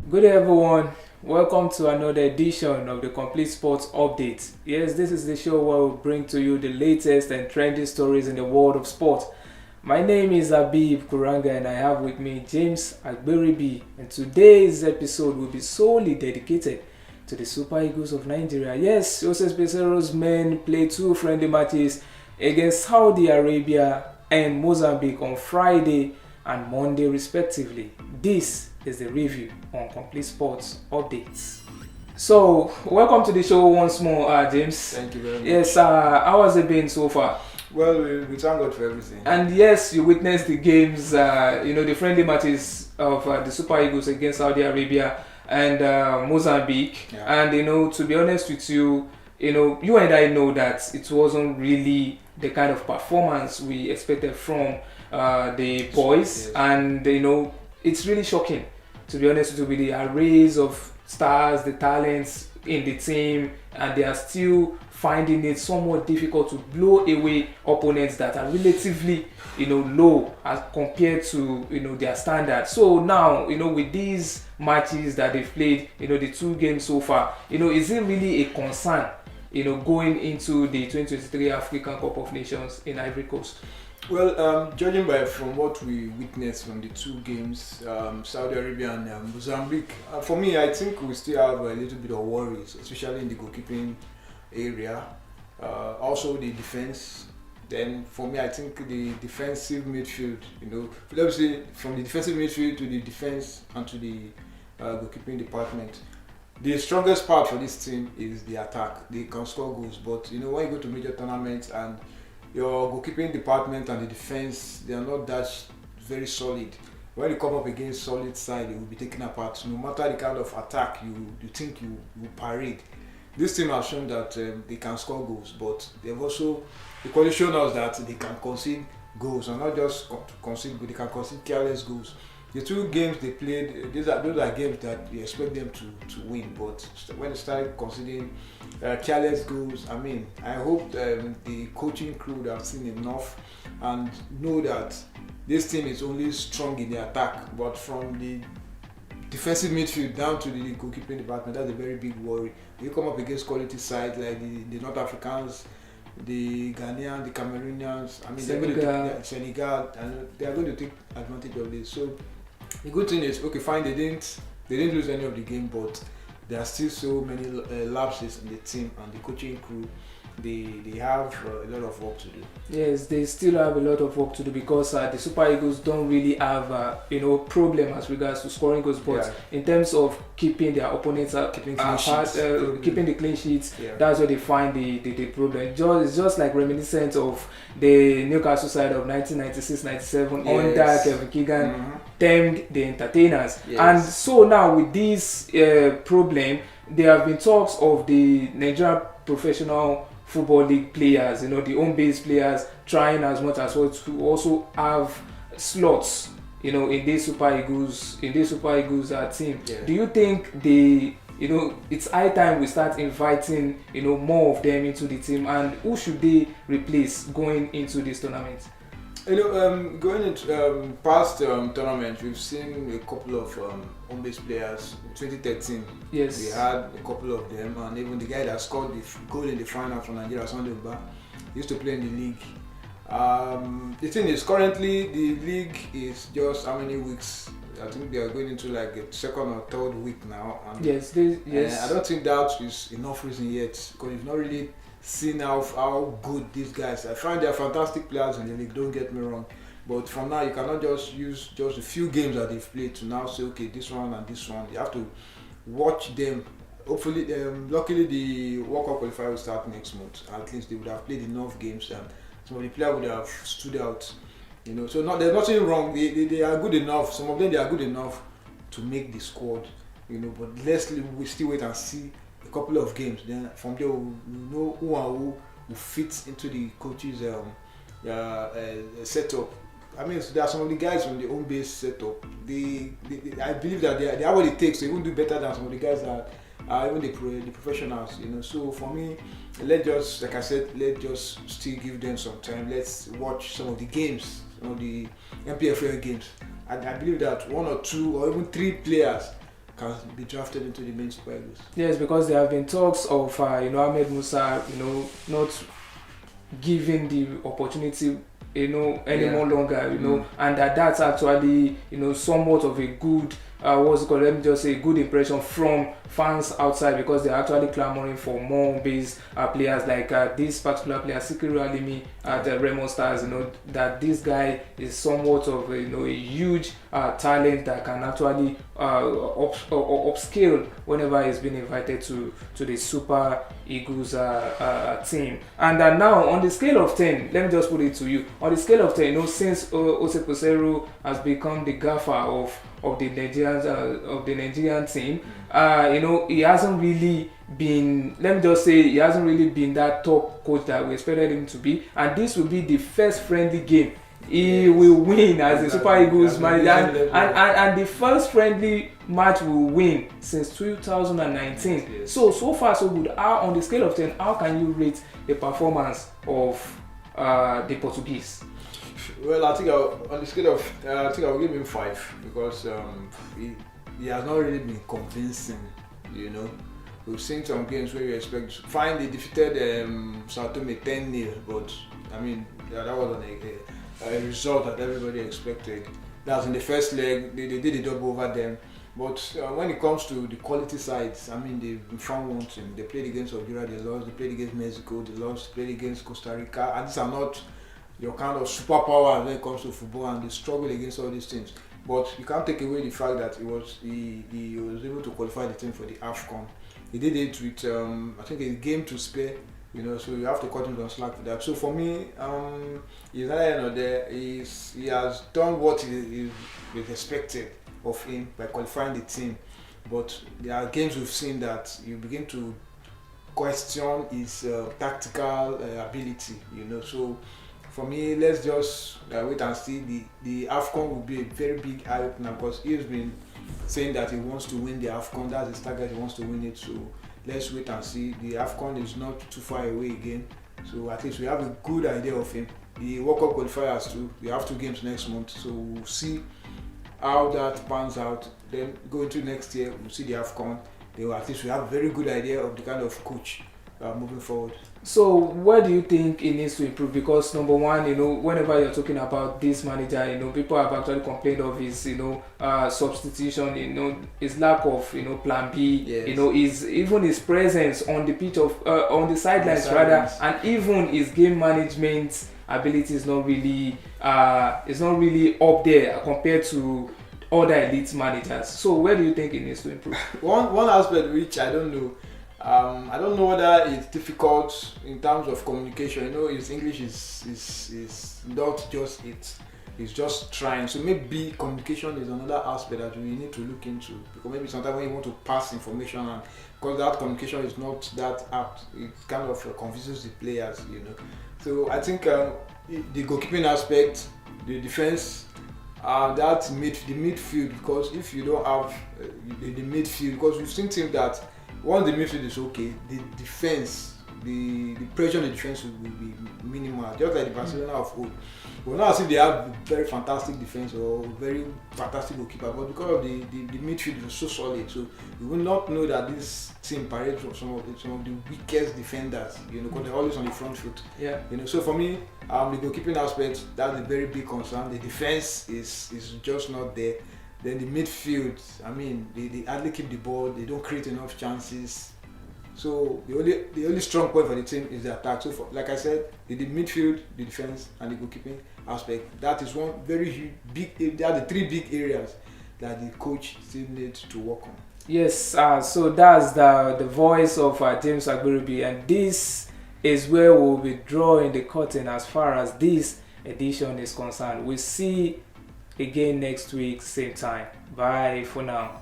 Good day, everyone. Welcome to another edition of the Complete Sports Update. Yes, this is the show where we bring to you the latest and trendy stories in the world of sport. My name is Abib Kuranga and I have with me James Agberibi. And today's episode will be solely dedicated to the Super Eagles of Nigeria. Yes, Joseph Pesero's men played two friendly matches against Saudi Arabia and Mozambique on Friday and Monday respectively. This is the review on Complete Sports Updates. So, welcome to the show once more, James. Thank you very much. Yes, how has it been so far? Well, we thank God for everything. And yes, you witnessed the games, the friendly matches of the Super Eagles against Saudi Arabia and Mozambique. Yeah. And, to be honest with you, you and I know that it wasn't really the kind of performance we expected from the boys. Yes. And, it's really shocking, to be honest with you, with the arrays of stars, the talents in the team, and they are still finding it somewhat difficult to blow away opponents that are relatively, low as compared to, their standards. So now, with these matches that they've played, the two games so far, is it really a concern, going into the 2023 African Cup of Nations in Ivory Coast? Well, judging from what we witnessed from the two games, Saudi Arabia and Mozambique, for me, I think we still have a little bit of worries, especially in the goalkeeping area. Also, the defense. Then, for me, I think the defensive midfield, let's say from the defensive midfield to the defense and to the goalkeeping department. The strongest part for this team is the attack. They can score goals, but when you go to major tournaments and your goalkeeping department and the defense, they are not that very solid. When you come up against solid side, you will be taken apart. No matter the kind of attack you think you parade. This team has shown that they can score goals, but they've also equally shown us that they can concede goals, and not just concede goals, they can concede careless goals. The two games they played, those are games that you expect them to win, but when they start conceding careless goals, I hope the coaching crew have seen enough and know that this team is only strong in the attack, but from the defensive midfield down to the goalkeeping department, that's a very big worry. You come up against quality sides like the North Africans, the Ghanaians, the Cameroonians, Senegal, and they are going to take advantage of this. So the good thing is, okay, fine, they didn't lose any of the game, but there are still so many lapses in the team and the coaching crew. They have a lot of work to do. Yes, they still have a lot of work to do because the Super Eagles don't really have problem as regards to scoring goals, but in terms of keeping their opponents keeping the clean sheets, that's where they find the problem. It's just like reminiscent of the Newcastle side of 1996-97 under Kevin Keegan, termed the entertainers. And so now with this problem, there have been talks of the Nigerian professional football league players, the home-based players, trying as much as well to also have slots, in this Super Eagles team. Yeah. Do you think it's high time we start inviting, more of them into the team, and who should they replace going into this tournament? Going into past tournaments, we've seen a couple of home-based players. In 2013, yes, we had a couple of them, and even the guy that scored the goal in the final for Nigeria, Sunday Uba, used to play in the league. The thing is, currently the league is just how many weeks? I think they are going into like a second or third week now. And yes. I don't think that is enough reason yet, because you've not really seen how good these guys are. I find they are fantastic players in the league, don't get me wrong, but from now you cannot just use just a few games that they've played to now say, okay, this one and this one. You have to watch them. Hopefully, luckily the World Cup qualifier will start next month. At least they would have played enough games and some of the players would have stood out. So there's nothing wrong. They are good enough. Some of them, they are good enough to make the squad. But we still wait and see a couple of games. Then from there we'll know who fits into the coach's setup. So there are some of the guys from the home base setup. I believe that they have what it takes to even do better than some of the guys that are even the professionals. So for me, let's just still give them some time. Let's watch some of the games, some of the MPFL games. I believe that one or two or even three players can be drafted into the main Super Eagles. Yes, because there have been talks of Ahmed Musa, not giving the opportunity any more longer, and that's actually somewhat of a good let me just say good impression from fans outside, because they're actually clamoring for more base players like this particular player Sikiru Alimi at the Remo Stars. That this guy is somewhat of a huge talent that can actually upscale whenever he's been invited to the Super Eagles team. And now on the scale of 10, let me just put it to you, on the scale of 10, since Ose Peseiro has become the gaffer of the Nigerian team, he hasn't really been, let me just say, he hasn't really been that top coach that we expected him to be, and this will be the first friendly game he will win as the Super Eagles manager, and the first friendly match will win since 2019. Yes. So far so good. On the scale of 10, how can you rate the performance of the Portuguese? Well, I think on the scale of I think I'll give him 5, because he has not really been convincing. We've seen some games where you expect to find they defeated Sao Tome 10-0, but I mean that wasn't a result that everybody expected. That's in the first leg. They did a double over them. But when it comes to the quality sides, I mean, they found one thing. They played against Algeria, they lost. They played against Mexico, they lost. Played against Costa Rica, and these are not your kind of superpower when it comes to football, and they struggle against all these teams. But you can't take away the fact that he was able to qualify the team for the AFCON. He did it with I think a game to spare. So you have to cut him some slack for that. So for me, he's not there. He has done what is expected of him by qualifying the team. But there are games we've seen that you begin to question his tactical ability. So for me, let's just wait and see. The AFCON will be a very big eye opener, because he's been saying that he wants to win the AFCON. That's his target. He wants to win it. So let's wait and see. The AFCON is not too far away again, so at least we have a good idea of him. The World Cup qualifiers too, we have 2 games next month, so we'll see how that pans out. Then go into next year, we'll see the AFCON. Then at least we have a very good idea of the kind of coach moving forward. So where do you think it needs to improve? Because number one, whenever you're talking about this manager, people have actually complained of his, substitution, his lack of, plan B, yes. His presence on the pitch on the sidelines rather, and even his game management ability is not really up there compared to other elite managers. So where do you think it needs to improve? One aspect which I don't know. I don't know whether it's difficult in terms of communication. His English is not just it. It's just trying. So maybe communication is another aspect that we need to look into, because maybe sometimes when you want to pass information, and because that communication is not that apt, it kind of confuses the players. So I think the goalkeeping aspect, the defense, the midfield, because if you don't have the midfield, because we've seen teams that once the midfield is okay, the defense, the pressure on the defense will be minimal, just like the Barcelona of old. Well, not as if they have a very fantastic defense or very fantastic goalkeeper, but because of the midfield is so solid, so you will not know that this team parades from some of the weakest defenders, because they're always on the front foot. Yeah. So for me, the goalkeeping aspect, that's a very big concern. The defense is just not there. Then the midfield, I mean, they hardly keep the ball. They don't create enough chances. So the only strong point for the team is the attack. So like I said, the midfield, the defense, and the goalkeeping aspect. That is one very huge, big. They are the 3 big areas that the coach still needs to work on. Yes. So that's the voice of James Agberubi, and this is where we'll be drawing the curtain as far as this edition is concerned. We'll see again next week, same time. Bye for now.